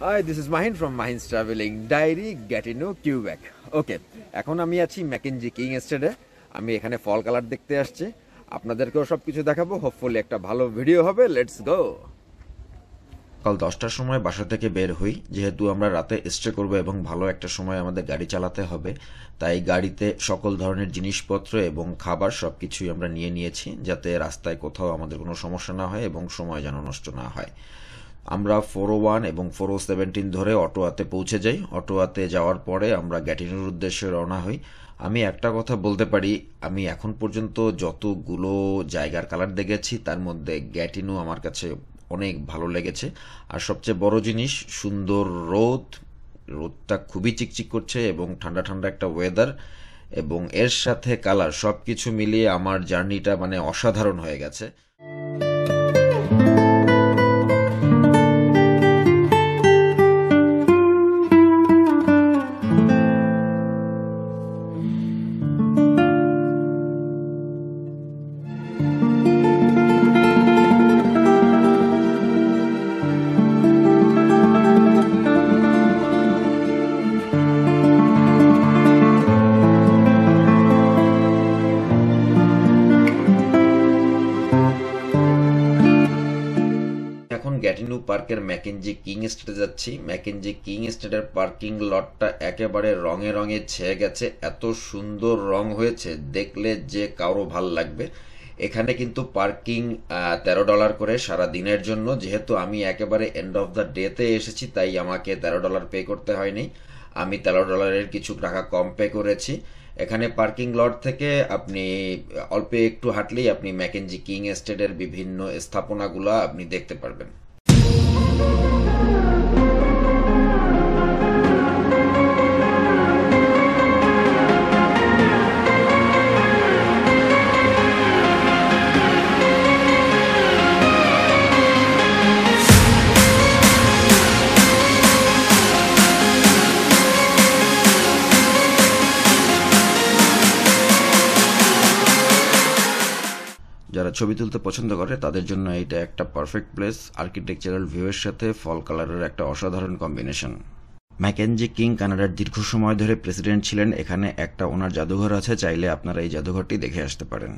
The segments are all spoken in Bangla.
High, this is Mahin from Mahin's travelling diary Gatineau Quebec. Okay, এখন আমি আছি ম্যাকেনজি কিং এস্টেটে। আমি এখানে ফল কালার দেখতে আসছি, আপনাদেরকেও সব কিছু দেখাবো। হোপফুলি একটা ভালো ভিডিও হবে। Let's go. সকাল 10টার সময় বাসা থেকে বের হই, যেহেতু আমরা রাতে স্টে করব এবং ভালো একটা সময় আমাদের গাড়ি চালাতে হবে, তাই গাড়িতে সকল ধরনের জিনিসপত্র এবং খাবার সবকিছুই আমরা নিয়ে নিয়েছি, যাতে রাস্তায় কোথাও আমাদের কোনো সমস্যা না হয় এবং সময় যেন নষ্ট না হয়। আমরা 401 এবং 417 ধরে অটোয়াতে পৌঁছে যাই। অটোয়াতে যাওয়ার পরে আমরা গ্যাটিনোর উদ্দেশ্যে রওনা হই। আমি একটা কথা বলতে পারি, আমি এখন পর্যন্ত যতগুলো জায়গার কালার দেখেছি তার মধ্যে গ্যাটিনো আমার কাছে অনেক ভালো লেগেছে। আর সবচেয়ে বড় জিনিস, সুন্দর রোদ, রোদটা খুবই চিকচিক করছে এবং ঠান্ডা ঠান্ডা একটা ওয়েদার, এবং এর সাথে কালার, সব কিছু মিলিয়ে আমার জার্নিটা মানে অসাধারণ হয়ে গেছে। এখন গ্যাটিনো পার্কের ম্যাকেনজি কিং এস্টেটে যাচ্ছি। ম্যাকেনজি কিং এস্টেটের পার্কিং লটটা একেবারে রঙে রঙে ছেয়ে গেছে, এত সুন্দর রং হয়েছে, দেখলে যে কারো ভাল লাগবে। এখানে কিন্তু পার্কিং $13 করে সারা দিনের জন্য। যেহেতু আমি একেবারে এন্ড অফ দ্য ডেতে এসেছি, তাই আমাকে $13 পে করতে হয়নি, আমি $13 কিছু টাকা কম পে করেছি। এখানে পার্কিং লট থেকে আপনি অল্প একটু হাঁটলেই আপনি ম্যাকেনজি কিং এস্টেটের বিভিন্ন স্থাপনাগুলো আপনি দেখতে পারবেন। যারা ছবি তুলতে পছন্দ করে তাদের জন্য এটা একটা পারফেক্ট প্লেস। আর্কিটেকচারাল ভিউয়ের সাথে ফল কালারের একটা অসাধারণ কম্বিনেশন। ম্যাকেনজি কিং কানাডার দীর্ঘ সময় ধরে প্রেসিডেন্ট ছিলেন। এখানে একটা ওনার জাদুঘর আছে, চাইলে আপনারা এই জাদুঘরটি দেখে আসতে পারেন।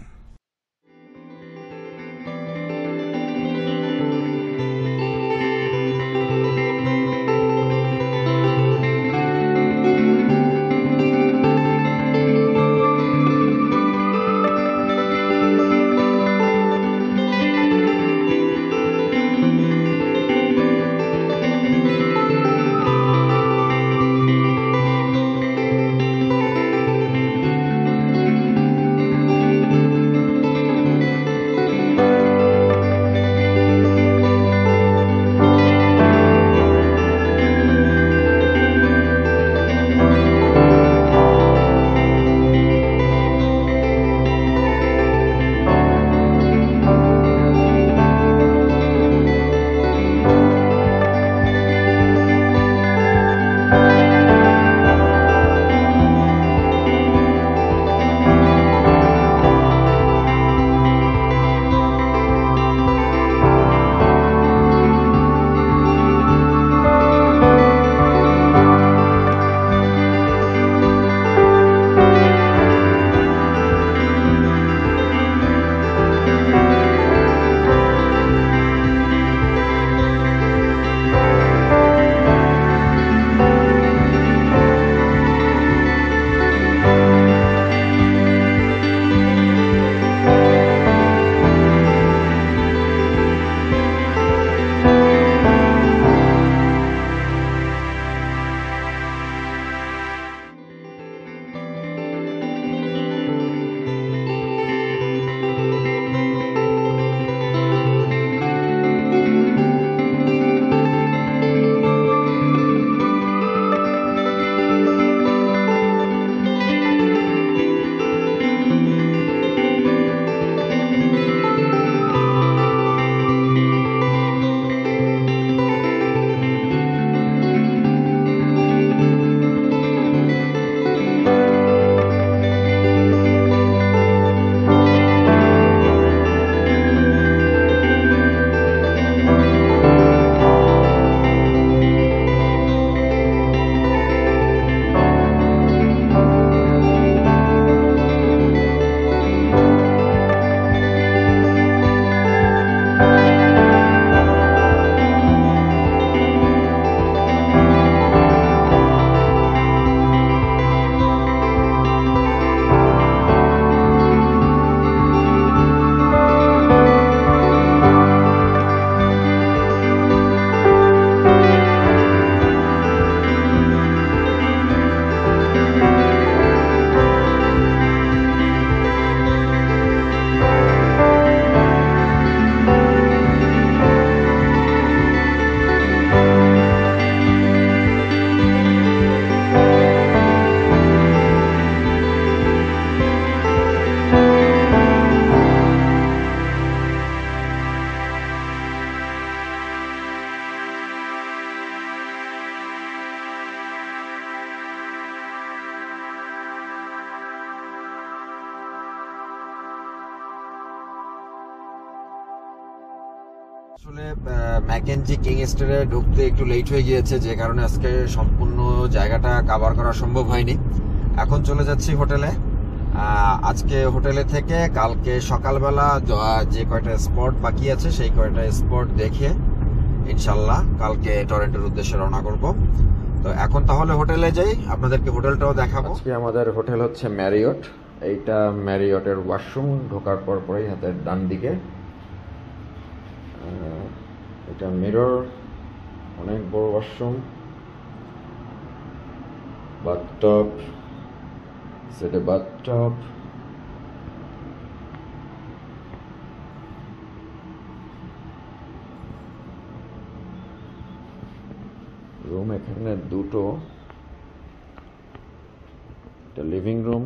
আসলে ম্যাকেনজি কিং স্টেরে ঢুকতে একটু লেট হয়ে গিয়েছে, যে কারণে আজকে সম্পূর্ণ জায়গাটা কভার করা সম্ভব হয়নি। এখন চলে যাচ্ছি হোটেলে। আজকে হোটেলে থেকে কালকে সকালবেলা যে কয়টা স্পট বাকি আছে সেই কয়টা স্পট দেখে ইনশাল্লাহ কালকে টরন্টোর উদ্দেশ্যে রওনা করব। তো এখন তাহলে হোটেলে যাই, আপনাদেরকে হোটেলটাও দেখাবো। আজকে আমাদের হোটেল হচ্ছে ম্যারিয়ট। এইটা ম্যারিয়টের ওয়াশরুম, ঢোকার পরেই হাতের ডান দিকে এটা মিরর, অনেক বড় ওয়াশরুম, বাথটব, সেটা বাথটব, রুম এখানে দুটো, এটা living room,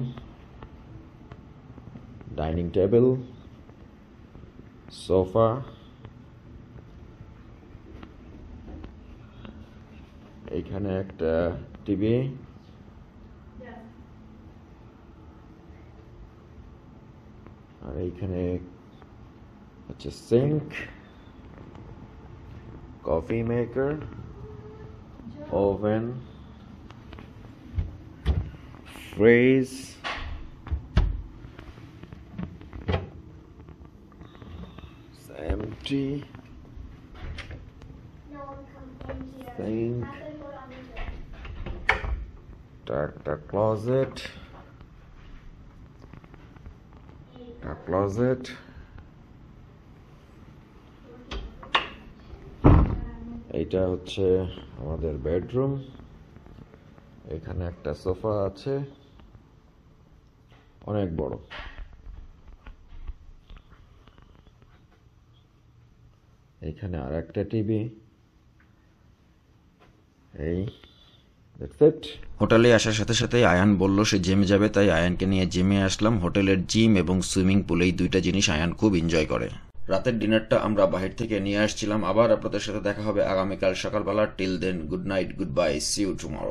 dining table, sofa, এইখানে একটা টিভি, আর এইখানে হচ্ছে sink, coffee maker, oven, fridge, empty, sink, একটা ক্লোজেট, এইটা হচ্ছে আমাদের বেডরুম। এখানে একটা সোফা আছে, অনেক বড়। এখানে আর একটা টিভি। এই দ্যাটস ইট। হোটেলে আসার সাথে সাথে আয়ান বলল সে জিমে যাবে, তাই আয়ানকে নিয়ে জিমে আসলাম। হোটেলের জিম এবং সুইমিং পুল এই দুইটা জিনিস আয়ান খুব এনজয় করে। রাতের ডিনারটা আমরা বাহির থেকে নিয়ে আসছিলাম। আবার আপনাদের সাথে দেখা হবে আগামীকাল সকালবেলা। Till then, good night, good bye, see you tomorrow.